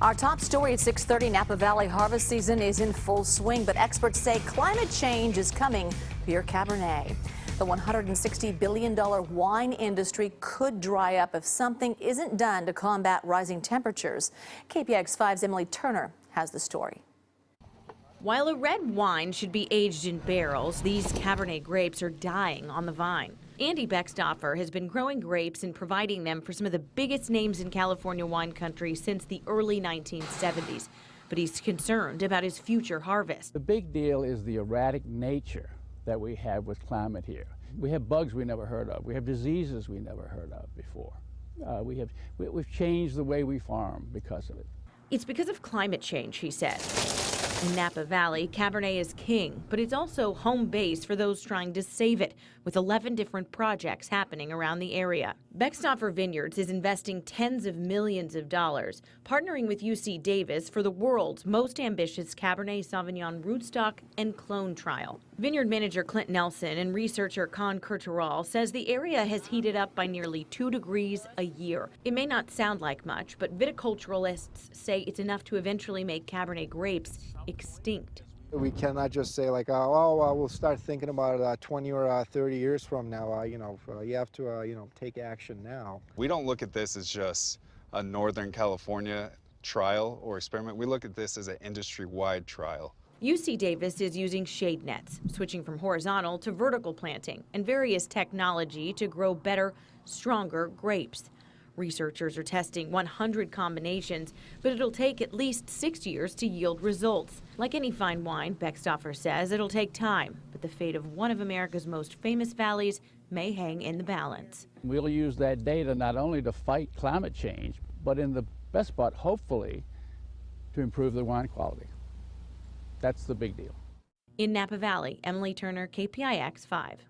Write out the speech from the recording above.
Our top story at 6:30, Napa Valley harvest season is in full swing, but experts say climate change is coming for your Cabernet. The $160 billion wine industry could dry up if something isn't done to combat rising temperatures. KPIX 5's Emily Turner has the story. While a red wine should be aged in barrels, these Cabernet grapes are dying on the vine. Andy Beckstoffer has been growing grapes and providing them for some of the biggest names in California wine country since the early 1970s. But he's concerned about his future harvest. The big deal is the erratic nature that we have with climate here. We have bugs we never heard of. We have diseases we never heard of before. We've changed the way we farm because of it. It's because of climate change, he said. In Napa Valley, Cabernet is king, but it's also home base for those trying to save it, with 11 different projects happening around the area. Beckstoffer Vineyards is investing tens of millions of dollars, partnering with UC Davis for the world's most ambitious Cabernet Sauvignon rootstock and clone trial. Vineyard manager Clint Nelson and researcher Con Curteral says the area has heated up by nearly 2 degrees a year. It may not sound like much, but viticulturalists say it's enough to eventually make Cabernet grapes extinct. We cannot just say like, oh, we'll start thinking about it 20 or 30 years from now. You have to, take action now. We don't look at this as just a Northern California trial or experiment. We look at this as an industry-wide trial. UC Davis is using shade nets, switching from horizontal to vertical planting, and various technology to grow better, stronger grapes. Researchers are testing 100 combinations, but it'll take at least 6 years to yield results. Like any fine wine, Beckstoffer says it'll take time, but the fate of one of America's most famous valleys may hang in the balance. We'll use that data not only to fight climate change, but in the best part, hopefully, to improve the wine quality. That's the big deal. In Napa Valley, Emily Turner, KPIX 5.